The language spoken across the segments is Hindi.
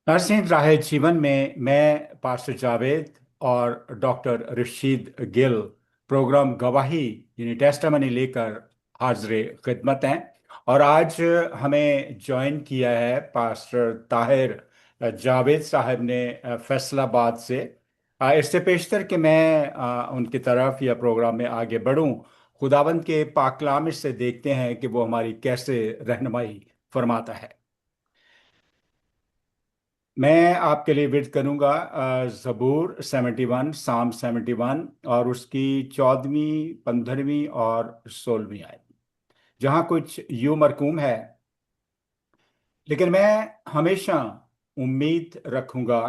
नरसिंह राहे जीवन में मैं पास्टर जावेद और डॉक्टर रशीद गिल प्रोग्राम गवाही यानी टेस्टामनी लेकर हाजिर खिदमत हैं। और आज हमें ज्वाइन किया है पास्टर ताहिर जावेद साहब ने फैसलाबाद से। इससे पेशतर कि मैं उनकी तरफ या प्रोग्राम में आगे बढ़ूं, खुदावंद के पाकलाम से देखते हैं कि वो हमारी कैसे रहनुमाई फरमाता है। मैं आपके लिए विर्द करूंगा ज़बूर 71, साम 71 और उसकी 14वीं, 15वीं और 16वीं आयत, जहां कुछ यूं मरकूम है। लेकिन मैं हमेशा उम्मीद रखूंगा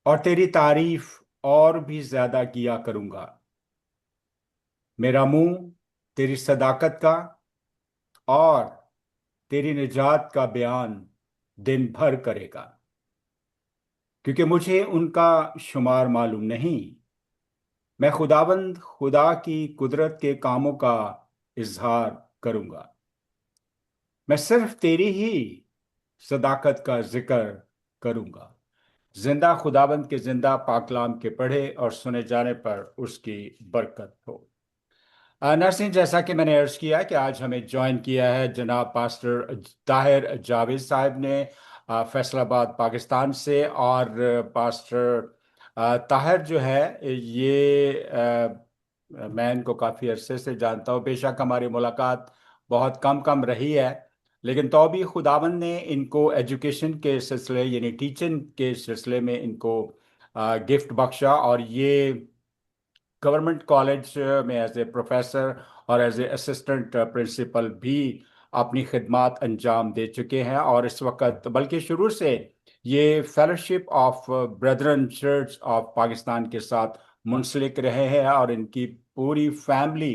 और तेरी तारीफ और भी ज्यादा किया करूंगा। मेरा मुंह तेरी सदाकत का और तेरी निजात का बयान दिन भर करेगा, क्योंकि मुझे उनका शुमार मालूम नहीं। मैं खुदाबंद खुदा की कुदरत के कामों का इजहार करूंगा। मैं सिर्फ तेरी ही सदाकत का जिक्र करूंगा। जिंदा खुदाबंद के जिंदा पाकलाम के पढ़े और सुने जाने पर उसकी बरकत हो। नरसिंह, जैसा कि मैंने अर्ज किया कि आज हमें ज्वाइन किया है जनाब पास्टर ताहिर जावेद साहब ने फैसलाबाद पाकिस्तान से। और पास्टर ताहिर जो है ये मैं इनको काफ़ी अरसे से जानता हूँ। बेशक हमारी मुलाकात बहुत कम कम रही है, लेकिन तो भी खुदावन ने इनको एजुकेशन के सिलसिले यानी टीचिंग के सिलसिले में इनको गिफ्ट बख्शा। और ये गवर्नमेंट कॉलेज में एज ए प्रोफेसर और एज ए असिस्टेंट प्रिंसिपल भी अपनी खिदमात अंजाम दे चुके हैं। और इस वक्त बल्कि शुरू से ये fellowship of Brethren church of Pakistan के साथ मुंसलिक रहे हैं। और इनकी पूरी फैमिली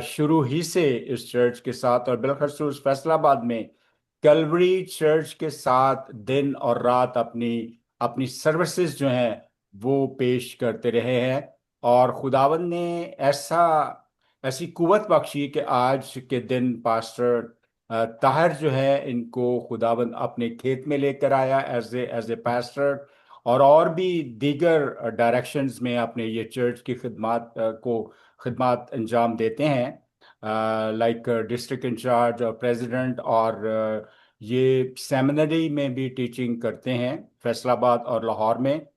शुरू ही से इस चर्च के साथ और बिलखसूस फैसलाबाद में कैलवरी चर्च के साथ दिन और रात अपनी अपनी सर्विसेज जो हैं वो पेश करते रहे हैं। और खुदावन ने ऐसा ऐसी कुवत बख्शी कि आज के दिन पास्टर ताहिर जो है इनको खुदावन अपने खेत में लेकर आया एज ए पास्टर। और भी दीगर डायरेक्शंस में अपने ये चर्च की खिदमात को खिदमात अंजाम देते हैं, लाइक डिस्ट्रिक्ट इंचार्ज और प्रेसिडेंट। और ये सेमिनरी में भी टीचिंग करते हैं फैसलाबाद और लाहौर में।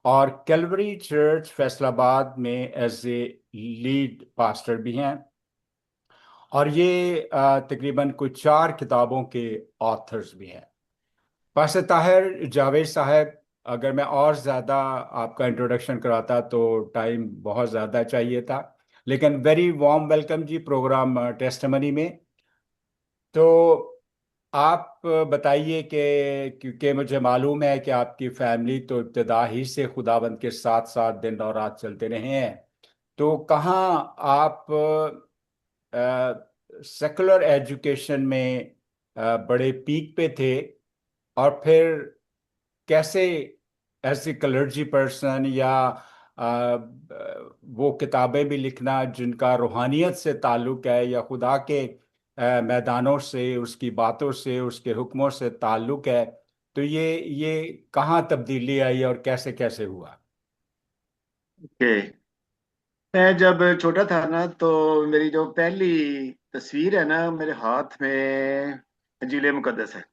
और कैलवरी चर्च फैसलाबाद में एज ए लीड पास्टर भी हैं। और ये तकरीबन कुछ 4 किताबों के ऑथर्स भी हैं। पास्टर ताहिर जावेद साहब, अगर मैं और ज़्यादा आपका इंट्रोडक्शन कराता तो टाइम बहुत ज़्यादा चाहिए था, लेकिन वेरी वार्म वेलकम जी प्रोग्राम टेस्टमनी में। तो आप बताइए कि क्योंकि मुझे मालूम है कि आपकी फैमिली तो इब्तदा ही से खुदाबंद के साथ साथ दिन और रात चलते रहे हैं। तो कहाँ आप सेकुलर एजुकेशन में बड़े पीक पे थे, और फिर कैसे एज ए क्लर्जी पर्सन या वो किताबें भी लिखना जिनका रूहानियत से ताल्लुक है या खुदा के मैदानों से, उसकी बातों से, उसके हुक्मों से ताल्लुक है। तो ये कहाँ तब्दीली आई और कैसे कैसे हुआ? ओके। मैं जब छोटा था ना तो मेरी जो पहली तस्वीर है ना मेरे हाथ में इंजील मुकद्दस है।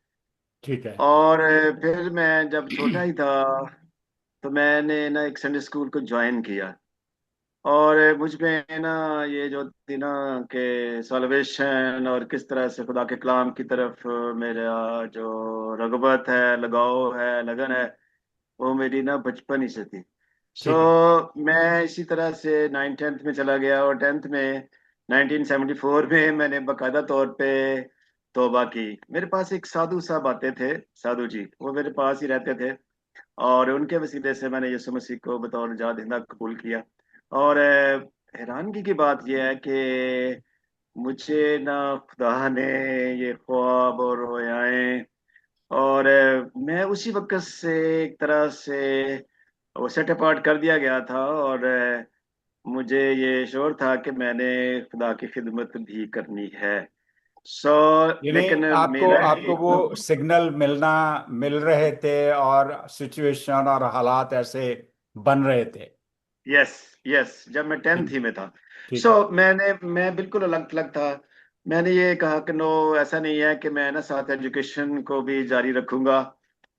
ठीक है। और फिर मैं जब छोटा ही था तो मैंने ना एक संडे स्कूल को ज्वाइन किया। और मुझ में ना ये जो थी ना कि सॉल्वेशन और किस तरह से खुदा के कलाम की तरफ मेरा जो रगबत है, लगाव है, लगन है, वो मेरी ना बचपन ही से थी। ठीक है। सो मैं इसी तरह से 9th 10th में चला गया और 10th में 1974 में मैंने बकायदा तौर पे तौबा की। मेरे पास एक साधु साहब आते थे, साधु जी, वो मेरे पास ही रहते थे। और उनके वसीले से मैंने यीशु मसीह को बतौर निजात दहिंदा कबूल किया। और हैरानगी की बात यह है कि मुझे ना खुदा ने ये ख्वाब और रोयाएं और मैं उसी वक्त से एक तरह से वो सेट अपार्ट कर दिया गया था। और मुझे ये शौर था कि मैंने खुदा की खिदमत भी करनी है। सो यानी लेकिन आपको मेरा आपको वो सिग्नल मिल रहे थे और सिचुएशन और हालात ऐसे बन रहे थे। यस, यस, जब मैं टेंथ ठीक ही में था। ठीक सो है। मैं बिल्कुल अलग थलग था। मैंने ये कहा कि नो, ऐसा नहीं है कि मैं ना साथ एजुकेशन को भी जारी रखूंगा,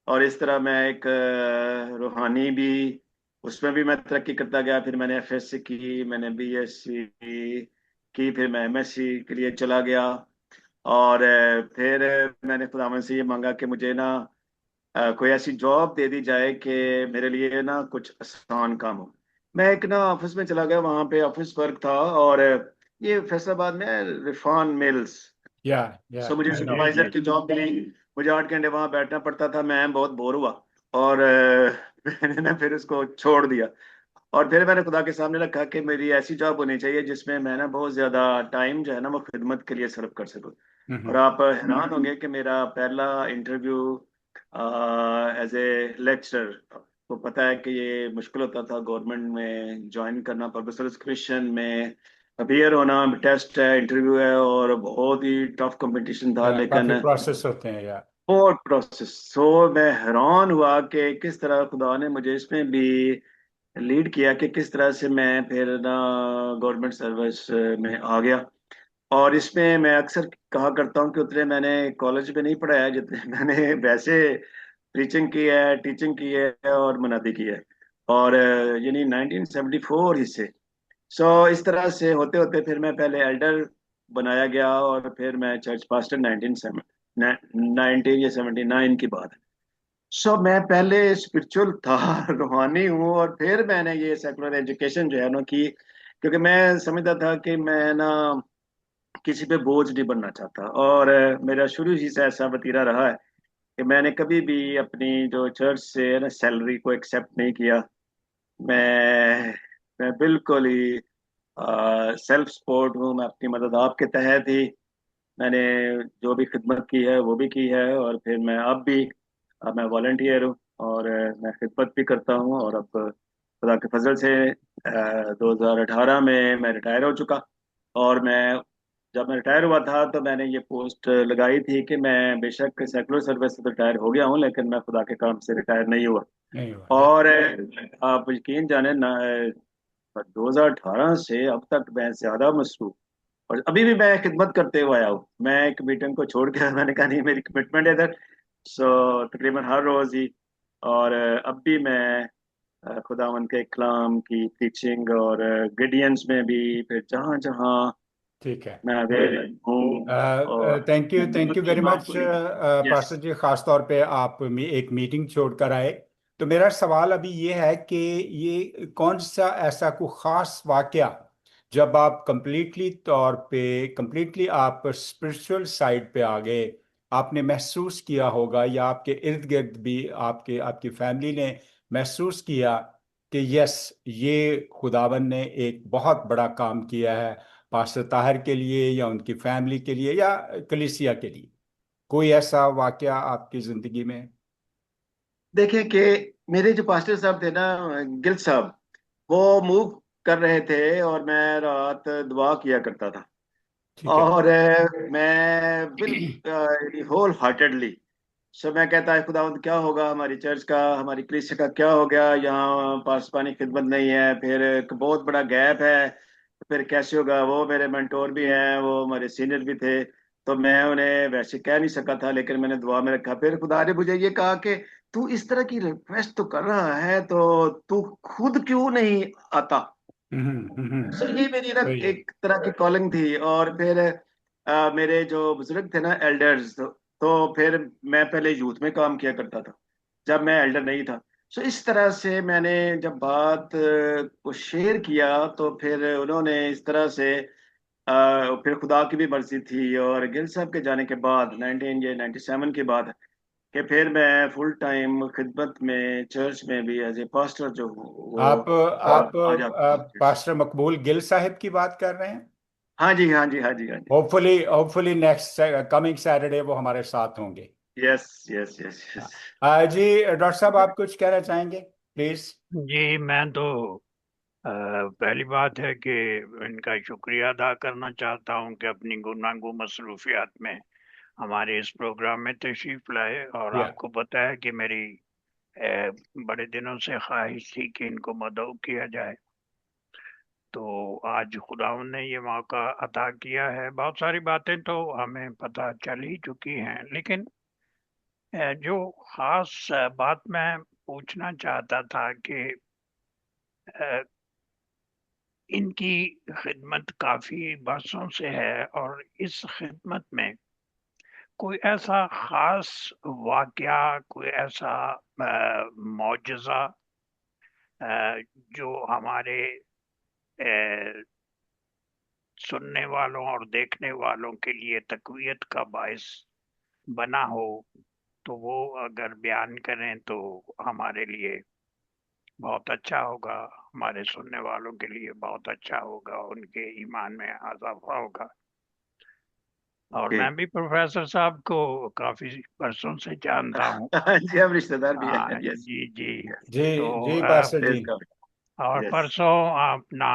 और इस तरह मैं एक रूहानी भी, उसमें भी मैं तरक्की करता गया। फिर मैंने एफएससी की, मैंने बीएससी की, फिर मैं एमएससी के लिए चला गया। और फिर मैंने खुदावन से ये मांगा कि मुझे ना कोई ऐसी जॉब दे दी जाए कि मेरे लिए ना कुछ आसान काम हो। मैं एक ना ऑफिस में चला गया, वहां पे ऑफिस वर्क था, और ये फैसलाबाद में रिफान मिल्स। या या सो मुझे आई नो। सुपरवाइजर की जॉब मिली। मुझे 8 घंटे वहां बैठना पड़ता था, मैं बहुत बोर हुआ, और मैंने ना फिर उसको छोड़ दिया। और फिर मैंने खुदा के सामने रखा कि मेरी ऐसी जॉब होनी चाहिए जिसमें मैं ना बहुत ज्यादा टाइम जो है ना वो खिदमत के लिए सर्व कर सकूं। और हम्म। आप हैरान होंगे कि मेरा पहला इंटरव्यू एज ए लेक्चरर, तो पता है कि ये मुश्किल होता था गवर्नमेंट में ज्वाइन करना, पब्लिक सर्विस कमीशन में अपीयर होना, टेस्ट है, इंटरव्यू है, और बहुत ही टफ कंपटीशन था। या काफी लेकिन प्रोसेस होते हैं या। बहुत प्रोसेस। सो मैं हैरान हुआ कि किस तरह खुदा ने मुझे इसमें भी लीड किया, कि किस तरह से मैं फिर ना गवर्नमेंट सर्विस में आ गया। और इसमें मैं अक्सर कहा करता हूँ कि उतने मैंने कॉलेज में नहीं पढ़ाया जितने मैंने वैसे प्रीचिंग की है, टीचिंग की है, और मुनादी की है। और यानी 1974 ही से। सो इस तरह से होते होते फिर मैं पहले एल्डर बनाया गया, और फिर मैं चर्च पास्टर 1979 की बात है। सो मैं पहले स्पिरिचुअल था, रूहानी हूँ, और फिर मैंने ये सेकुलर एजुकेशन जो है ना की, क्योंकि मैं समझता था कि मैं ना किसी पे बोझ नहीं बनना चाहता। और मेरा शुरू ही से ऐसा वतीरा रहा है कि मैंने कभी भी अपनी जो चर्च से है ना सैलरी को एक्सेप्ट नहीं किया। मैं मैं बिल्कुल ही सेल्फ सपोर्ट हूँ। मैं अपनी मदद आपके तहत ही मैंने जो भी खिदमत की है वो भी की है, और फिर मैं अब मैं वॉलंटियर हूँ, और मैं खिदमत भी करता हूँ। और अब खुदा के फजल से 2018 में मैं रिटायर हो चुका। और मैं जब मैं रिटायर हुआ था तो मैंने ये पोस्ट लगाई थी कि मैं बेशक सेकुलर सर्विस से तो रिटायर हो गया हूँ, लेकिन मैं खुदा के काम से रिटायर नहीं हुआ। नहीं हुआ या। और आप यकीन जाने ना, 2018 से अब तक मैं ज्यादा मसरूफ, और अभी भी मैं खिदमत करते हुए आया हूँ। मैं एक मीटिंग को छोड़ के मैंने कहा नहीं, मेरी कमिटमेंट है इधर। सो तकरीबन हर रोज ही। और अब भी मैं खुदावंद के कलाम की टीचिंग, और गिडियंस में भी, फिर जहाँ जहाँ ठीक है। मैं अवेलेबल हूँ। और thank you very much yes. Pastor ji, खास तौर पे आप एक मीटिंग छोड़कर आए। तो मेरा सवाल अभी ये है कि ये कौन सा ऐसा कोई खास वाकया जब आप कंप्लीटली आप स्पिरिचुअल साइड पे आ गए, आपने महसूस किया होगा या आपके इर्द गिर्द भी आपके आपकी फैमिली ने महसूस किया कि यस, ये खुदावन ने एक बहुत बड़ा काम किया है पास्टर ताहिर के लिए या उनकी फैमिली के लिए या कलीसिया के लिए? कोई ऐसा वाकया आपकी जिंदगी में? देखें कि मेरे जो पास्टर साहब थे ना, गिल साहब, वो मूव कर रहे थे, और मैं रात दुआ किया करता था। ठीक है। और मैं बिल होल हार्टेडली, सो मैं कहता है खुदावंद क्या होगा हमारी चर्च का, हमारी कलीसिया का क्या हो गया, यहाँ पासपानी खिदमत नहीं है, फिर एक बहुत बड़ा गैप है, फिर कैसे होगा। वो मेरे मेंटोर भी हैं, वो हमारे सीनियर भी थे, तो मैं उन्हें वैसे कह नहीं सका था, लेकिन मैंने दुआ में रखा। फिर खुदा ने मुझे ये कहा कि तू इस तरह की रिक्वेस्ट तो कर रहा है, तो तू खुद क्यों नहीं आता। सो ये मेरी ना सही है। एक तरह की कॉलिंग थी। और फिर मेरे जो बुजुर्ग थे ना एल्डर्स, तो फिर मैं पहले यूथ में काम किया करता था जब मैं एल्डर नहीं था। सो इस तरह से मैंने जब बात को शेयर किया, तो फिर उन्होंने इस तरह से फिर खुदा की भी मर्जी थी, और गिल साहब के जाने के बाद 1997 के बाद, कि फिर मैं फुल टाइम खिदमत में चर्च में भी एज ए पास्टर जो हूँ वो आ जाता हूँ। पास्टर मकबूल गिल साहिब की बात कर रहे हैं? हाँ जी, हाँ जी, हाँ जी, हाँ जी। होपफुली नेक्स्ट कमिंग सैटरडे वो हमारे साथ होंगे। यस, यस, यस, हाँ। यस। जी डॉक्टर साहब, आप कुछ कहना चाहेंगे प्लीज? जी मैं तो पहली बात है कि इनका शुक्रिया अदा करना चाहता हूं कि अपनी गुनागो मसरूफियात में हमारे इस प्रोग्राम में तशरीफ लाए। और या आपको पता है कि मेरी बड़े दिनों से ख्वाहिश थी कि इनको मदऊ किया जाए, तो आज खुदावंद ने ये मौका अता किया है। बहुत सारी बातें तो हमें पता चल ही चुकी हैं, लेकिन जो खास बात मैं पूछना चाहता था कि अ, इनकी खिदमत काफी बरसों से है, और इस खिदमत में कोई ऐसा खास वाकया, कोई ऐसा मौजज़ा जो हमारे अ, सुनने वालों और देखने वालों के लिए तकवीत का बायस बना हो, तो वो अगर बयान करें तो हमारे लिए बहुत अच्छा होगा, हमारे सुनने वालों के लिए बहुत अच्छा होगा, उनके ईमान में इजाफा होगा। और ओके। मैं भी प्रोफेसर साहब को काफी बरसों से जानता हूँ। जी, हम रिश्तेदार भी हैं। हाँ यस। जी जी। जी तो जी पास्टर जी। Praise God. और यस। परसों अपना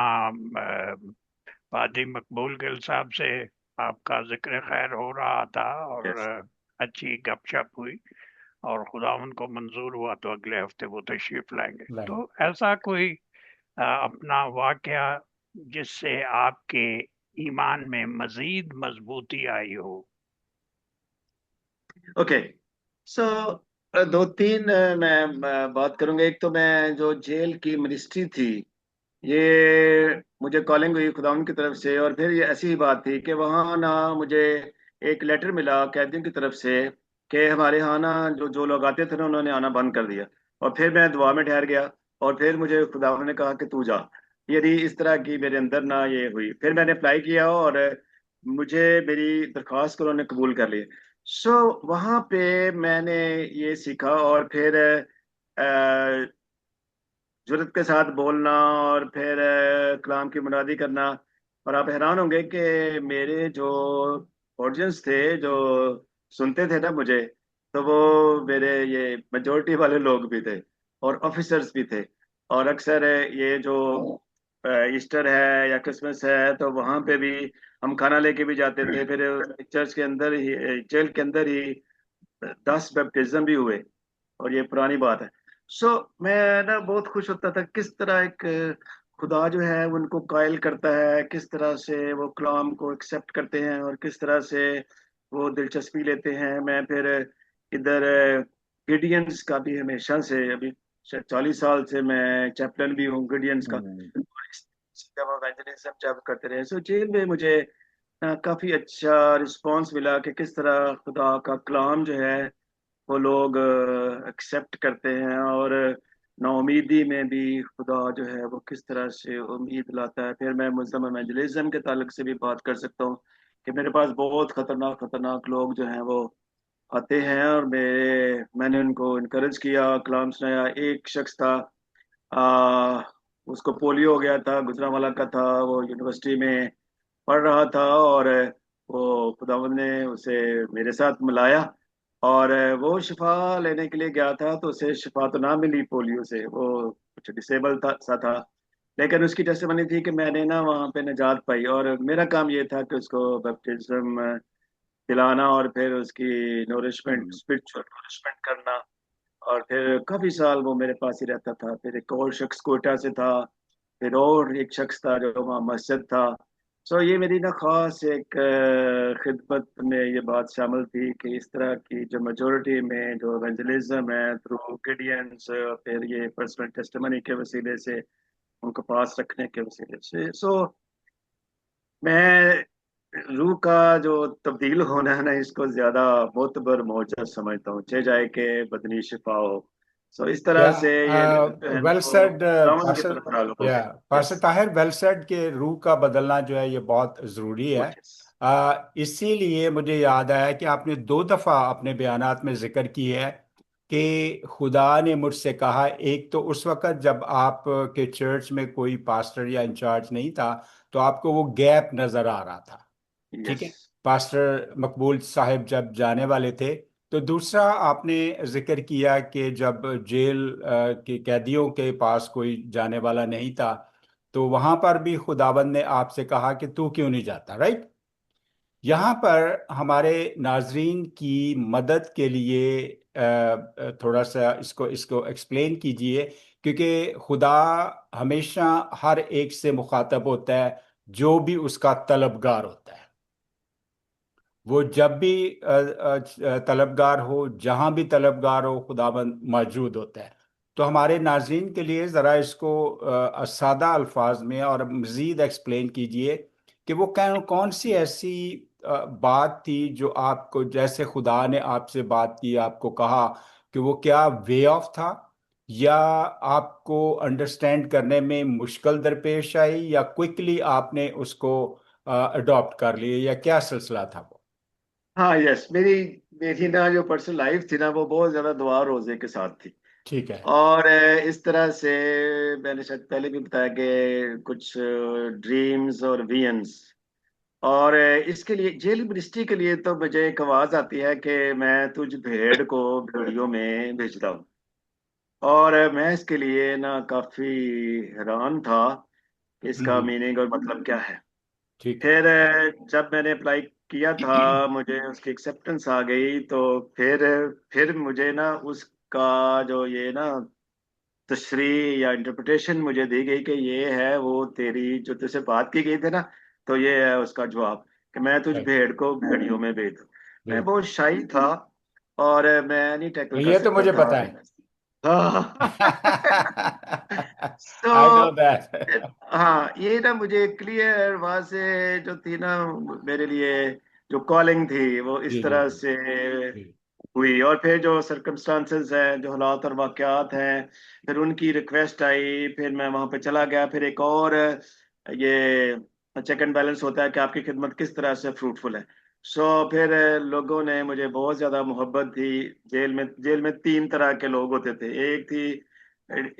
पादी मकबूल गिल साहब से आपका जिक्र खैर हो रहा था, और यस। अच्छी गपशप हुई, और खुदावंद को मंजूर हुआ तो अगले हफ्ते वो तशरीफ लाएंगे। लाइन। तो ऐसा कोई अपना वाकया जिससे आपके ईमान में मजीद मजबूती आई हो। ओके। सो दो तीन मैं बात करूंगा। एक तो मैं जो जेल की मिनिस्ट्री थी, ये मुझे कॉलिंग हुई खुदाउन की तरफ से, और फिर ये ऐसी ही बात थी कि वहाँ ना मुझे एक लेटर मिला कैदियों की तरफ से कि हमारे यहाँ ना जो जो लोग आते थे ना उन्होंने आना बंद कर दिया। और फिर मैं दुआ में ठहर गया, और फिर मुझे खुदावन ने कहा कि तू जा। यदि इस तरह की मेरे अंदर ना ये हुई, फिर मैंने अप्लाई किया, और मुझे मेरी दरख्वास्त को उन्होंने कबूल कर लिया। सो वहाँ पे मैंने ये सीखा, और फिर जुर्रत के साथ बोलना, और फिर कलाम की मुनादी करना। और आप हैरान होंगे कि मेरे जो ऑडियंस थे, जो सुनते थे ना मुझे, तो वो मेरे ये मेजोरिटी वाले लोग भी थे, और ऑफिसर्स भी थे। और अक्सर ये जो ईस्टर है या क्रिसमस है, तो वहाँ पे भी हम खाना लेके भी जाते थे। फिर चर्च के अंदर ही, जेल के अंदर ही 10 बैप्टिज्म भी हुए, और ये पुरानी बात है। सो मैं ना बहुत खुश होता था किस तरह एक खुदा जो है वो उनको कायल करता है, किस तरह से वो कलाम को एक्सेप्ट करते हैं, और किस तरह से वो दिलचस्पी लेते हैं। मैं फिर इधर गिडियंस का भी हमेशा से, अभी 40 साल से मैं चैपलन भी हूँ गिडियंस का। हम्म। और जब इवेंजलिज्म जब करते रहे, सो जेल में मुझे काफी अच्छा रिस्पांस मिला कि किस तरह खुदा का कलाम जो है वो लोग एक्सेप्ट करते हैं। और नाउमीदी में भी खुदा जो है वो किस तरह से उम्मीद लाता है। फिर मैं मुस्लिम इवेंजलिज्म के ताल्लुक से भी बात कर सकता हूँ कि मेरे पास बहुत खतरनाक खतरनाक लोग जो हैं वो आते हैं, और मैंने उनको इनकरेज किया, कलाम सुनाया। एक शख्स था, आ, उसको पोलियो हो गया था, गुजरांवाला का था, वो यूनिवर्सिटी में पढ़ रहा था, और वो खुदावंद ने उसे मेरे साथ मिलाया, और वो शिफा लेने के लिए गया था, तो उसे शिफा तो ना मिली पोलियो से, वो कुछ डिसेबल था सा था। लेकिन उसकी टेस्टिमनी थी कि मैंने ना वहाँ पे निजात पाई, और मेरा काम ये था कि उसको बैप्टिज्म दिलाना, और फिर उसकी नोरिशमेंट, हम्म। स्पिरिचुअल नोरिशमेंट करना। और फिर काफी साल वो मेरे पास ही रहता था। फिर एक और शख्स कोयटा से था, फिर और एक शख्स था जो वहाँ मस्जिद था। सो ये मेरी ना खास एक खिदमत में ये बात शामिल थी कि इस तरह की जो मेजोरिटी में जो एवेंजलिज्म है थ्रू गिडियंस, फिर ये पर्सनल टेस्टिमनी के वसीले से उनको पास रखने के वसीले से। सो मैं रूह का जो तब्दील होना है ना, इसको ज्यादा मोतबर मोजज समझता हूँ, चाहे जाए कि बदनी शिफा हो। सो इस तरह या से ये मेरा जो है ना वेल वो सेड खुदावंद की पास्टर। तरफ ताल्लुक हो या गया। Pastor yes. Tahir, well said के रूह का बदलना जो है ये बहुत ज़रूरी है। यस। इसीलिए मुझे याद आया कि आपने दो दफ़ा अपने बयानात में जिक्र की है कि खुदा ने मुझसे कहा। एक तो उस वक़्त जब आप के चर्च में कोई पास्टर या इंचार्ज नहीं था, तो आपको वो गैप नज़र आ रहा था। ठीक यस। है। पास्टर मकबूल साहब जब जाने वाले थे, तो दूसरा आपने जिक्र किया कि जब जेल के कैदियों के पास कोई जाने वाला नहीं था, तो वहां पर भी खुदाबंद ने आपसे कहा कि तू क्यों नहीं जाता, राइट। यहाँ पर हमारे नाजरीन की मदद के लिए थोड़ा सा इसको इसको एक्सप्लेन कीजिए, क्योंकि खुदा हमेशा हर एक से मुखातब होता है जो भी उसका तलबगार होता है। वो जब भी तलबगार हो, जहां भी तलबगार हो, खुदाबंद मौजूद होता है। तो हमारे नाजरीन के लिए ज़रा इसको सादा अल्फाज में और मज़ीद एक्सप्लेन कीजिए कि वो कौन सी ऐसी बात थी जो आपको, जैसे खुदा ने आपसे बात की, आपको कहा कि वो क्या वे ऑफ था, या आपको अंडरस्टैंड करने में मुश्किल दरपेश आई, या क्विकली आपने उसको अडॉप्ट कर लिया, या क्या सिलसिला था वो। हाँ, यस, मेरी मेरी ना जो पर्सनल लाइफ थी ना, वो बहुत ज्यादा दुआ रोजे के साथ थी। ठीक है। और इस तरह से मैंने शायद पहले भी बताया कि कुछ ड्रीम्स और विजन्स। और इसके लिए, जेल मिनिस्ट्री के लिए, तो मुझे एक आवाज आती है कि मैं तुझ भेड़ को भेड़ियों में भेजता हूँ। और मैं इसके लिए ना काफी हैरान था कि इसका हम्म। मीनिंग और मतलब क्या है। ठीक है। फिर जब मैंने अप्लाई किया था, मुझे उसकी एक्सेप्टेंस आ गई। तो फिर मुझे ना उसका जो ये ना तशरी या इंटरप्रिटेशन मुझे दी गई कि ये है वो तेरी जो तुझसे बात की गई थी ना, तो ये है उसका जवाब कि मैं तुझ राइट। भेड़ को भेड़ियों में भेज दूं। मैं बिल्कुल। बहुत शाई था और मैं नहीं टैकल कर ये तो सकता मुझे था। पता है। हाँ। I know so that. हाँ, ये ना मुझे क्लियर वहां से जो थी ना, मेरे लिए जो कॉलिंग थी वो इस जी जी तरह जी से जी। हुई। और फिर जो सर्कमस्टांसेस हैं, जो हालात और वाकयात हैं, फिर उनकी रिक्वेस्ट आई, फिर मैं वहां पे चला गया। फिर एक और ये चेक एंड बैलेंस होता है कि आपकी खिदमत किस तरह से फ्रूटफुल है। सो फिर लोगों ने मुझे बहुत ज्यादा मोहब्बत दी। जेल में तीन तरह के लोग होते थे। एक थी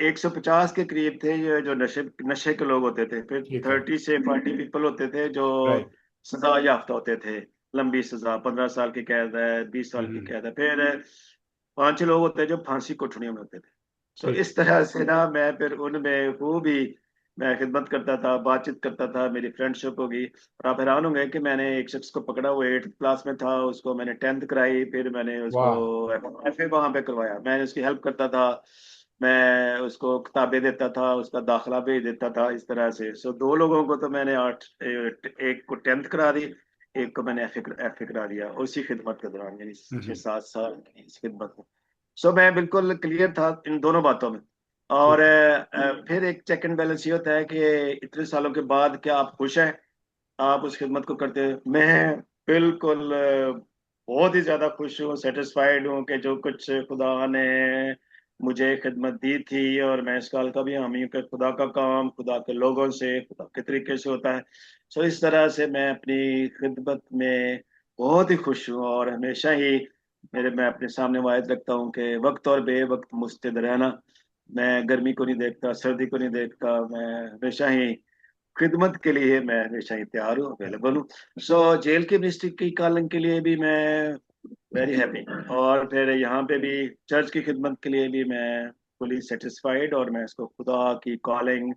150 के करीब थे ये जो नशे नशे के लोग होते थे। फिर ठीक है। 30 से 40 पीपल होते थे जो राइट। सजा याफ्ता होते थे। लंबी सजा, 15 साल की कैद है, 20 साल की हम्म। कैद है। फिर 5 6 लोग होते हैं जो फांसी कोठरियों में होते थे। सो ठीक। इस तरह से ना मैं फिर उनमें खूब ही मैं खिदमत करता था, बातचीत करता था, मेरी फ्रेंडशिप होगी। और आप हैरान होंगे कि मैंने एक शख्स को पकड़ा, वो 8th क्लास में था, उसको मैंने 10th कराई, फिर मैंने उसको वाह। एफए वहां पे करवाया। मैंने उसकी हेल्प करता था, मैं उसको किताबें देता था, उसका दाखिला भेज देता था, इस तरह से। सो दो लोगों को तो मैंने एक को 10th करा दी, एक को मैंने एफए करा दिया उसी खिदमत के दौरान, यानी छह हम्म। सात साल की इस खिदमत में। सो मैं बिल्कुल क्लियर था इन दोनों बातों में। और ठीक है। फिर एक चेक एंड बैलेंस ये होता है कि इतने सालों के बाद क्या आप खुश हैं, आप उस खिदमत को करते हैं। मैं बिल्कुल बहुत ही ज्यादा खुश हूँ, सेटिस्फाइड हूँ कि जो कुछ खुदा ने मुझे खिदमत दी थी, और मैं इस काल का भी हामी हूँ कि खुदा का काम खुदा के लोगों से, खुदा के तरीके से होता है। सो इस तरह से मैं अपनी खिदमत में बहुत ही खुश हूँ। और हमेशा ही मैं अपने सामने वायद रखता हूँ कि वक्त और बेवक्त मुस्तैद रहना। मैं गर्मी को नहीं देखता, सर्दी को नहीं देखता, मैं हमेशा ही खिदमत के लिए मैं हमेशा ही तैयार हूँ, अवेलेबल हूँ। सो जेल की मिनिस्ट्री की कॉलिंग के लिए भी मैं वेरी हैप्पी। और फिर यहाँ पे भी चर्च की खिदमत के लिए भी मैं फुली सेटिस्फाइड, और मैं इसको खुदा की कॉलिंग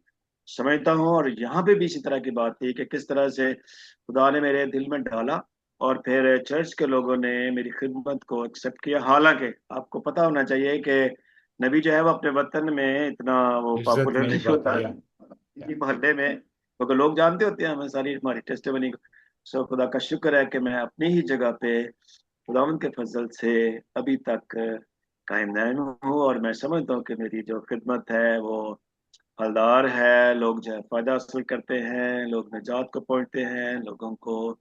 समझता हूँ। और यहाँ पे भी इसी तरह की बात थी कि किस तरह से खुदा ने मेरे दिल में डाला, और फिर चर्च के लोगों ने मेरी खिदमत को एक्सेप्ट किया। हालांकि आपको पता होना चाहिए कि नबी जो है वो अपने वतन में इतना वो इज्जत पॉपुलर नहीं नहीं पाता होता, या। इसी मोहल्ले में, क्योंकि लोग जानते होते हैं हमें, सारी हमारी टेस्टिमनी को। सो खुदा का शुक्र है कि मैं अपनी ही जगह पे खुदावंद के फजल से अभी तक कायम नायम हूँ। और मैं समझता हूँ कि मेरी जो खिदमत है वो फलदार है। लोग जो है फायदा हासिल करते हैं, लोग निजात को पहुंचते हैं, लोगों को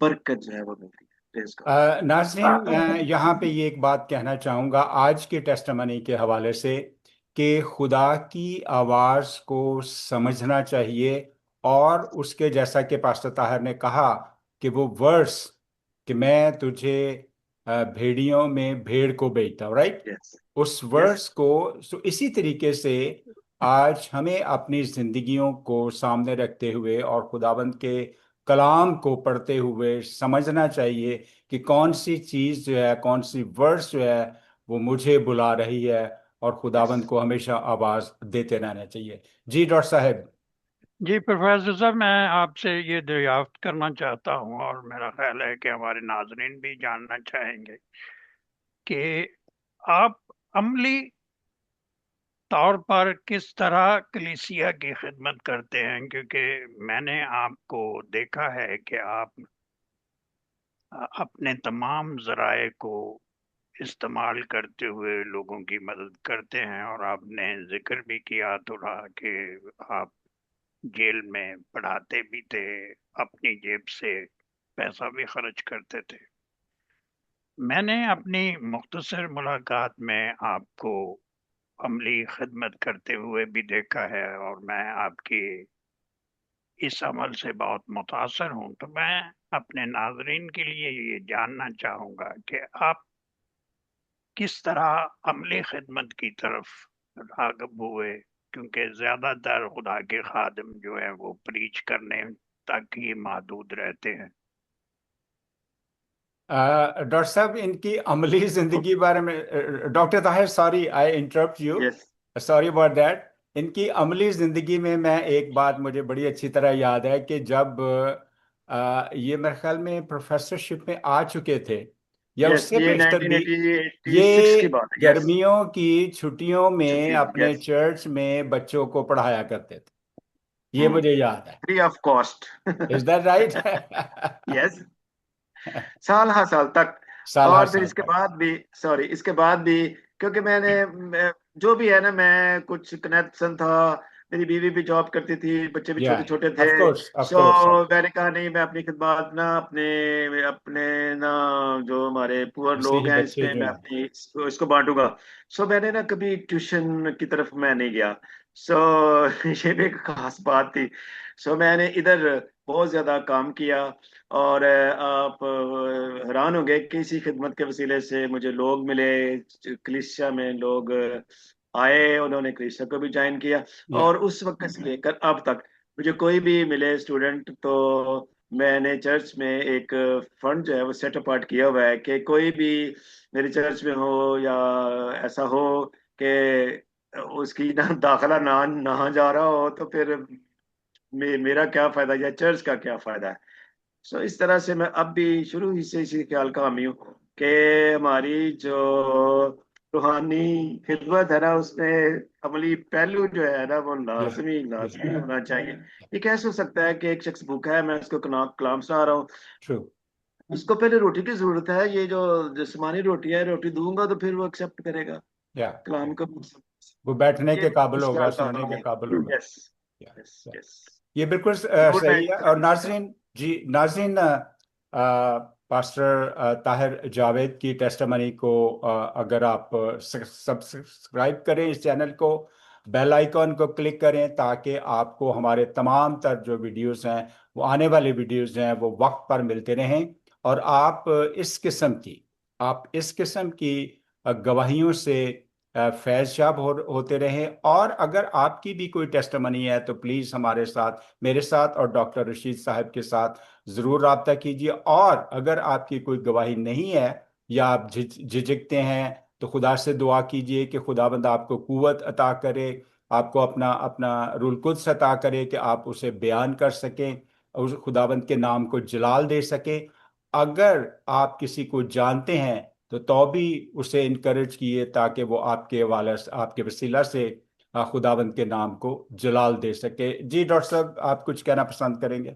बरकत जो है वो मिलती है। प्रेज नाजरीन, मैं गॉड। यहाँ पे ये एक बात कहना चाहूँगा आज के टेस्टमनी के हवाले से, कि खुदा की आवाज़ को समझना चाहिए। और उसके जैसा कि पास्टर ताहर ने कहा कि वो वर्स, कि मैं तुझे भेड़ियों में भेड़ को बेचता हूँ, राइट। यस, उस यस, वर्स को, सो इसी तरीके से आज हमें अपनी जिंदगियों को सामने रखते हुए और खुदाबंद के कलाम को पढ़ते हुए समझना चाहिए कि कौन सी चीज़ जो है, कौन सी वर्ड्स जो है, वो मुझे बुला रही है। और यस। खुदाबंद को हमेशा आवाज़ देते रहना चाहिए। जी डॉक्टर साहब। जी प्रोफेसर साहब, मैं आपसे ये दरियाफ्त करना चाहता हूँ और मेरा ख्याल है कि हमारे नाजरीन भी जानना चाहेंगे कि आप अमली तौर पर किस तरह कलीसिया की खिदमत करते हैं, क्योंकि मैंने आपको देखा है कि आप अपने तमाम जराए को इस्तेमाल करते हुए लोगों की मदद करते हैं। और आपने जिक्र भी किया थोड़ा कि आप जेल में पढ़ाते भी थे, अपनी जेब से पैसा भी खर्च करते थे। मैंने अपनी मुख्तसर मुलाकात में आपको अमली खिदमत करते हुए भी देखा है और मैं आपकी इस अमल से बहुत मुतासर हूं। तो मैं अपने नाजरीन के लिए ये जानना चाहूंगा कि आप किस तरह अमली खिदमत की तरफ राग़िब हुए, क्योंकि ज्यादातर खुदा के खादिम जो है वो प्रीच करने तक ही महदूद रहते हैं। डॉक्टर साहब, इनकी अमली जिंदगी बारे में, doctor Tahir, sorry I interrupt you, yes. Sorry about that. इनकी अमली जिंदगी में मैं एक बात मुझे बड़ी अच्छी तरह याद है कि जब ये मेरे ख्याल में प्रोफेसरशिप में आ चुके थे या यस, उससे ये बेशतर भी, 1986 की ये बात है। यस। गर्मियों की छुट्टियों में छुट्टी। अपने यस। चर्च में बच्चों को पढ़ाया करते थे। ये मुझे याद है। Free of cost. Is that right? Yes. साल हाँ साल तक। साल हर और फिर साल इसके तक। बाद भी, सॉरी, इसके बाद भी, क्योंकि जो भी है ना, मैं कुछ कनेक्शन था। मेरी बीवी भी जॉब करती थी, बच्चे भी या छोटे छोटे थे। Of course, of so course. मैंने कहा नहीं, मैं अपनी खिदमत ना अपने अपने ना जो हमारे पुअर लोग मसीही हैं बच्चे इसमें जो मैं हैं। अपनी इसको बांटूंगा। सो मैंने ना कभी ट्यूशन की तरफ मैं नहीं गया। सो ये भी एक खास बात थी। सो मैंने इधर बहुत ज्यादा काम किया। और आप हैरान हो गए कि इसी खिदमत के वसीले से मुझे लोग मिले, कलीसिया में लोग आए, उन्होंने कलीसिया को भी ज्वाइन किया। या और उस वक्त से लेकर अब तक मुझे कोई भी मिले स्टूडेंट, तो मैंने चर्च में एक फंड जो है वो सेट अपार्ट किया हुआ है कि कोई भी मेरे चर्च में हो या ऐसा हो कि उसकी ना दाखला ना ना जा रहा हो, तो फिर मेरा क्या फायदा या चर्च का क्या फायदा है। सो इस तरह से मैं अब भी शुरू ही से इसी ख्याल का हामी हूँ कि हमारी जो रूहानी खिदमत है ना, उसमें अमली पहलू जो है ना वो या लाजमी लाजमी होना चाहिए। ये कैसे हो सकता है कि एक शख्स भूखा है, मैं उसको कलाम सुना रहा हूँ, ट्रू। उसको पहले रोटी की जरूरत है। ये जो जिस्मानी रोटी है, रोटी दूंगा तो फिर वो एक्सेप्ट करेगा या कलाम को। वो बैठने ये के काबिल इस होगा, ख्याल का सुनने के हामी काबिल हूँ। होगा। यस। या यस। या यस। ये बिल्कुल जरूर मैं सही है। इस और तरह का। नाजरीन, जी नाजरीन, पास्टर ताहिर जावेद की टेस्टिमनी को अगर आप सब्सक्राइब करें इस चैनल को, बेल आइकॉन को क्लिक करें, ताकि आपको हमारे तमाम तर जो वीडियोस हैं, वो आने वाले वीडियोस हैं, वो वक्त पर मिलते रहें। और आप इस किस्म की गवाहियों से फैज याब होते रहें। और अगर आपकी भी कोई टेस्टमनी है तो प्लीज़ हमारे साथ, मेरे साथ और डॉक्टर रशीद साहब के साथ ज़रूर रब्ता कीजिए। और अगर आपकी कोई गवाही नहीं है या आप झिझकते हैं, तो खुदा से दुआ कीजिए कि खुदाबंद आपको कुव्वत अता करे, आपको अपना अपना रुल कुद्स अता करे कि आप उसे बयान कर सकें, उस खुदाबंद के नाम को जलाल दे सकें। अगर आप किसी को जानते हैं तो भी उसे इनकरेज किए, ताकि वो आपके हवाले से, आपके वसीला से खुदाबंद के नाम को जलाल दे सके। जी डॉक्टर साहब, आप कुछ कहना पसंद करेंगे?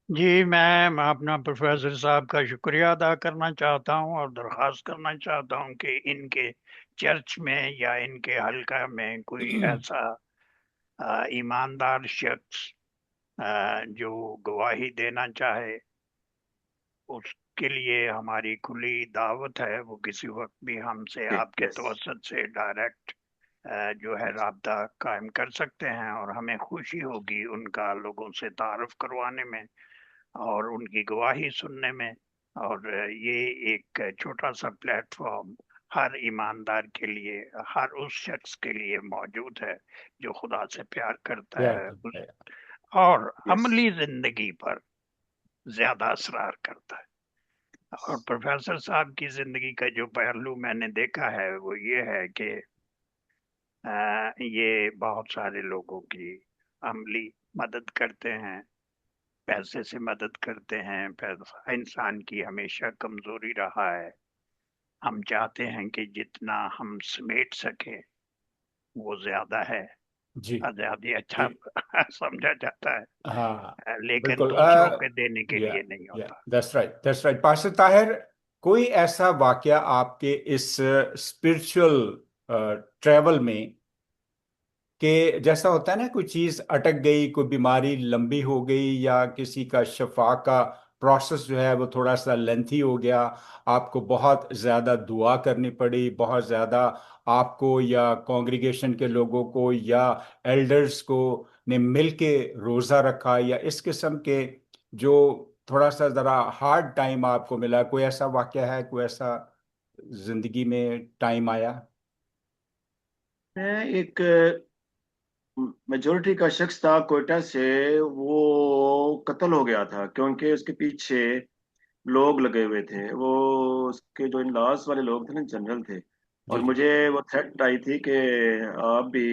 जी, मैं अपना प्रोफेसर साहब का शुक्रिया अदा करना चाहता हूं और दरख्वास्त करना चाहता हूं कि इनके चर्च में या इनके हल्का में कोई ऐसा ईमानदार शख्स जो गवाही देना चाहे, उसके लिए हमारी खुली दावत है। वो किसी वक्त भी हमसे, आपके यस। तवसत से डायरेक्ट जो है राब्ता कायम कर सकते हैं और हमें खुशी होगी उनका लोगों से तारुफ करवाने में और उनकी गवाही सुनने में। और ये एक छोटा सा प्लेटफॉर्म हर ईमानदार के लिए, हर उस शख्स के लिए मौजूद है जो खुदा से प्यार करता या है और यस। अमली जिंदगी पर ज्यादा असरार करता है। और प्रोफेसर साहब की जिंदगी का जो पहलू मैंने देखा है वो ये है कि ये बहुत सारे लोगों की अमली मदद करते हैं, पैसे से मदद करते हैं। पैसा इंसान की हमेशा कमजोरी रहा है। हम चाहते हैं कि जितना हम समेट सके वो ज्यादा है, जी आजादी अच्छा जी समझा जाता हाँ है, लेकिन बिल्कुल दूसरों के देने के या लिए नहीं या होता। That's right pastor Tahir. कोई ऐसा वाकया आपके इस स्पिरिचुअल ट्रेवल में कि जैसा होता है ना, कोई चीज अटक गई, कोई बीमारी लंबी हो गई, या किसी का शफा का प्रोसेस जो है वो थोड़ा सा लेंथी हो गया, आपको बहुत ज्यादा दुआ करनी पड़ी, बहुत ज्यादा आपको या कॉन्ग्रीगेशन के लोगों को या एल्डर्स को ने मिल के रोजा रखा, या इस किस्म के जो थोड़ा सा जरा हार्ड टाइम आपको मिला, कोई ऐसा वाकया है, कोई ऐसा जिंदगी में टाइम आया? मैं एक मेजोरिटी का शख्स था कोयटा से, वो कत्ल हो गया था क्योंकि उसके पीछे लोग लगे हुए थे। वो उसके जो इन लॉज वाले लोग थे ना, जनरल थे। जी और जी मुझे वो थ्रेट आई थी कि आप भी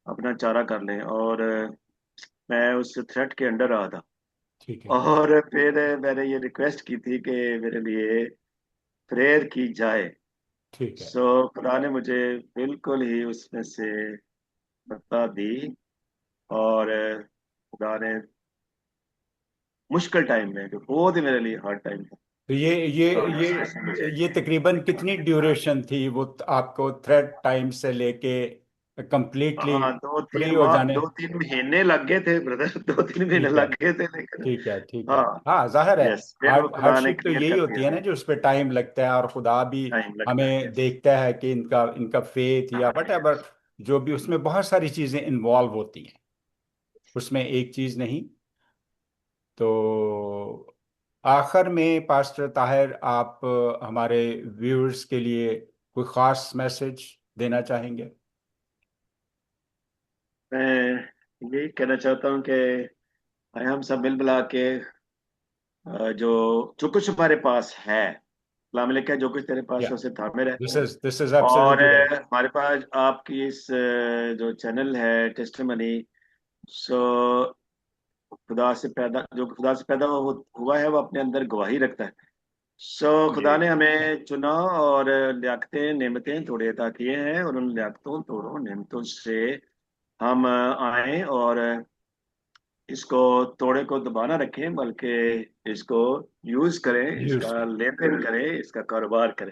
अपना चारा कर लें, और मैं उस थ्रेट के अंडर रहा था। ठीक है और फिर मैंने ये रिक्वेस्ट की थी कि मेरे लिए प्रेयर की जाए। ठीक है। सो खुदा ने मुझे बिल्कुल ही उसमें से बता दी, और खुदा ने मुश्किल टाइम में, जो बहुत ही मेरे लिए हार्ड टाइम था, तो खुदा ने उसमें से मुझे। ये तकरीबन कितनी ड्यूरेशन थी वो आपको थ्रेड टाइम से लेके कंप्लीटली हाँ, फ्री हो जाने? 2-3 महीने लग गए थे ब्रदर। 2-3 महीने ठीक है लग गए थे, लेकिन ठीक है ठीक है। हाँ। हाँ जाहिर है, यस, फिर वो खुदा ने हार्डशिप तो क्लियर यही कर होती है दिया। ना, जो उस पर टाइम लगता है, और खुदा भी टाइम लगता है, हमें यस। देखता है कि इनका इनका फेथ या वट एवर, जो भी उसमें बहुत सारी चीजें इन्वॉल्व होती हैं, उसमें एक चीज नहीं। तो आखिर में पास्टर ताहिर, आप हमारे व्यूअर्स के लिए कोई खास मैसेज देना चाहेंगे? मैं यही कहना चाहता हूँ कि आए हम सब मिल मिला के, जो जो कुछ हमारे पास है, अल्लाह में लिखा है, जो कुछ तेरे पास या है उसे थामे रहे। दिस इज और एब्सोल्युटली राइट। हमारे पास आपकी इस जो चैनल है टेस्टिमनी, सो जो खुदा से पैदा हुआ है वो अपने अंदर गवाही रखता है। सो जी। खुदा ने हमें चुना, और लियाकतें नेमतें तोड़े अता किए हैं, और उन लियाकतों तोड़ों नेमतों से हम आए, और इसको तोड़े को दबाना रखें, बल्कि इसको यूज करें, यूज इसका कर। लेन देन करें, इसका कारोबार करें।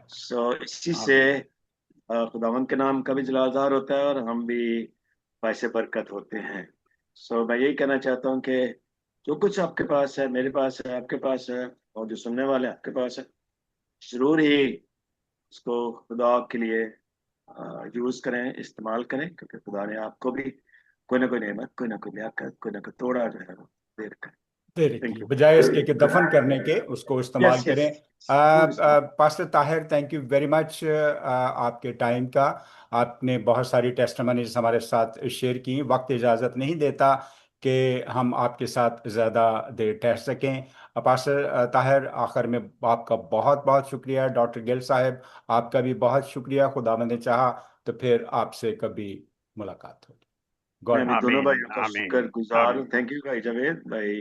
सो इसी से आमीन। खुदावंद के नाम का भी जलालदार होता है, और हम भी पैसे बरकत होते हैं। सो मैं यही कहना चाहता हूँ कि जो कुछ आपके पास है, मेरे पास है, आपके पास है, और जो सुनने वाले आपके पास है, जरूर ही उसको खुदा के लिए यूज करें, इस्तेमाल करें, क्योंकि खुदा ने आपको भी कोई ना कोई नेमत, कोई ना कोई लियाकत, कोई ना कोई तोड़ा जो है वो दे रखा है। देने थैंक की यू। बजाय इसके कि दफन करने के उसको इस्तेमाल यस करें। यस, जरूर इस्तेमाल। Pastor Tahir, thank you very much आपके टाइम का। आपने बहुत सारी टेस्टमनीज हमारे साथ शेयर की। वक्त इजाज़त नहीं देता कि हम आपके साथ ज़्यादा देर ठहर सकें। पास्टर ताहिर, आखिर में आपका बहुत बहुत शुक्रिया। डॉक्टर गिल साहब, आपका भी बहुत शुक्रिया। खुदावंद ने चाहा तो फिर आपसे कभी मुलाकात होगी। मैं गॉड भी दोनों आमीन। भाइयों का आमीन। शुक्र गुजार आमीन। हूँ। थैंक यू भाई जावेद भाई।